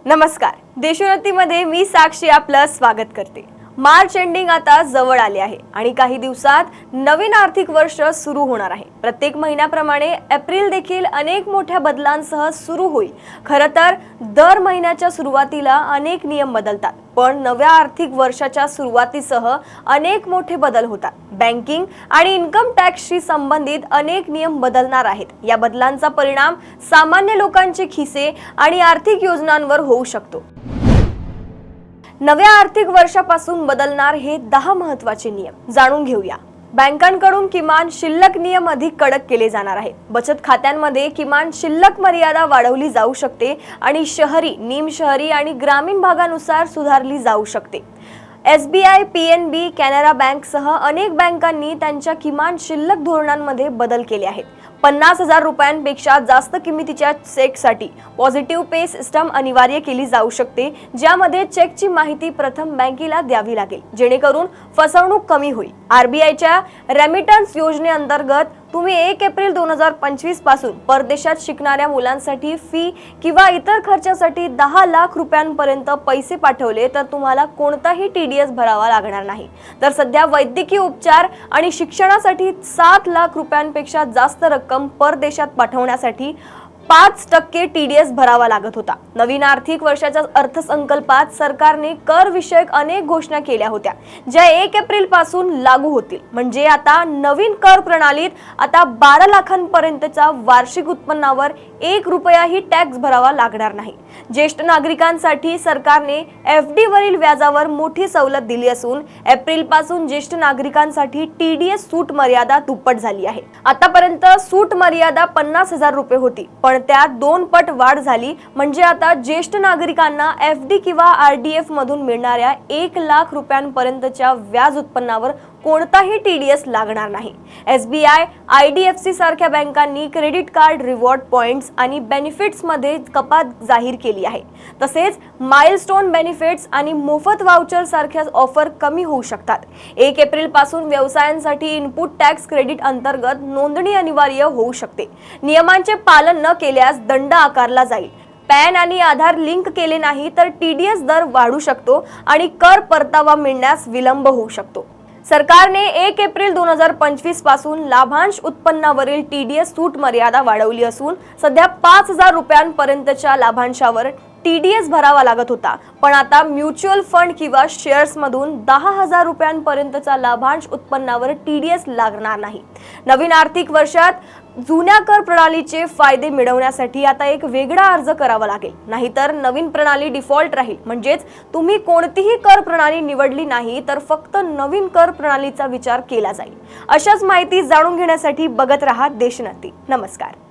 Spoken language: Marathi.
नमस्कार, देशोन्नतीमध्ये मी साक्षी आपलं स्वागत करते। मार्च एंडिंग आता जवळ आले आहे आणि काही दिवसात नवीन आर्थिक वर्ष सुरू होणार आहे। प्रत्येक महिन्याप्रमाणे एप्रिल देखील अनेक मोठ्या बदलांसह सुरू होईल। खरं तर दर महिन्याच्या सुरुवातीला अनेक नियम बदलतात, पण नव्या आर्थिक वर्षाच्या सुरुवातीसह अनेक मोठे बदल होतात। बँकिंग आणि इन्कम टॅक्सशी संबंधित अनेक नियम बदलणार आहेत। या बदलांचा परिणाम सामान्य लोकांचे खिसे आणि आर्थिक योजनांवर होऊ शकतो। नव्या आर्थिक वर्षापासून बदलणार हे 10 महत्त्वाचे नियम जाणून घेऊया। बँकांकडून किमान शिल्लक नियम अधिक कडक केले जाणार आहेत। बचत खात्यांमध्ये किमान शिल्लक मर्यादा वाढवली जाऊ शकते आणि शहरी, निमशहरी आणि ग्रामीण भागानुसार सुधारली जाऊ शकते। SBI, PNB, कॅनरा बँक सह अनेक बँकांनी त्यांच्या किमान शिल्लक धोरणांमध्ये बदल केले आहेत। 50,000 रुपयांपेक्षा जास्त किमतीच्या चेकसाठी पॉझिटिव्ह पे सिस्टम अनिवार्य केली जाऊ शकते, ज्यामध्ये चेकची माहिती प्रथम बँकेला द्यावी लागेल, जेणेकरून फसवणूक कमी होईल। RBIच्या रेमिटन्स योजनेअंतर्गत तुम्ही 1 एप्रिल 2025 पासून परदेशात शिकणाऱ्या मुलांसाठी फी किंवा इतर खर्चासाठी 10 लाख रुपयांपर्यंत पैसे पाठवले तर तुम्हाला कोणताही TDS भरावा लागणार नाही। तर सध्या वैद्यकीय उपचार आणि शिक्षणासाठी 7 लाख रुपयांपेक्षा जास्त रक्कम परदेशात पाठवण्यासाठी 5% TDS भरावा लागत होता। नवीन आर्थिक वर्षाच्या अर्थसंकल्पात सरकारने कर विषयक अनेक घोषणा केल्या होत्या, ज्या 1 एप्रिल पासून लागू होतील। म्हणजे आता नवीन कर प्रणालीत आता 12 लाखांपर्यंतच्या वार्षिक उत्पन्नावर 1 रुपयाही टॅक्स भरावा लागणार नाही। ज्येष्ठ नागरिकांसाठी सरकारने FD वरील व्याजावर मोठी सवलत दिली असून एप्रिल पासून ज्येष्ठ नागरिकांसाठी TDS सूट मर्यादा दुप्पट झाली आहे। आतापर्यंत सूट मर्यादा 50,000 रुपये होती, पण त्यात 2 पट वाढ झाली। म्हणजे आता ज्येष्ठ नागरिकांना FD किंवा RDF मधून मिळणाऱ्या 1 लाख रुपयांपर्यंतच्या व्याज उत्पन्नावर कोणताही TDS लागणार नाही। SBI, IDFC सारख्या बँकांनी क्रेडिट कार्ड रिवॉर्ड पॉइंट्स आणि बेनिफिट्स मध्ये कपात जाहीर केली आहे। तसेच माइलस्टोन बेनिफिट्स आणि मोफत वाउचर सारख्या ऑफर कमी होऊ शकतात। 1 एप्रिल पासून व्यवसायांसाठी इनपुट टॅक्स क्रेडिट अंतर्गत नोंदणी अनिवार्य होऊ शकते। नियमांचे पालन न केल्यास दंड आकारला जाईल। पॅन आणि आधार लिंक केले नाही तर TDS दर वाढू शकतो आणि कर परतावा मिळण्यास विलंब होऊ शकतो। सरकारने 1 एप्रिल 2025 पासून लाभांश उत्पन्नावरील TDS सूट मर्यादा वाढवली असून सध्या 5,000 रुपयांपर्यंतच्या लाभांशावर TDS भरावा लागत होता, पण आता म्युच्युअल फंड किंवा शेअर्स मधून 10,000 रुपयांपर्यंतचा लाभांश उत्पन्नावर TDS लागणार नाही। नवीन आर्थिक वर्षात जुन्या कर प्रणालीचे फायदे मिळवण्यासाठी आता एक वेगळा अर्ज करावा लागेल, नाहीतर नवीन प्रणाली डिफॉल्ट राहील। म्हणजेच तुम्ही कोणतीही कर प्रणाली निवडली नाही तर फक्त नवीन कर प्रणालीचा विचार केला जाईल। अशाच माहिती जाणून घेण्यासाठी बघत रहा देशोन्नती। नमस्कार।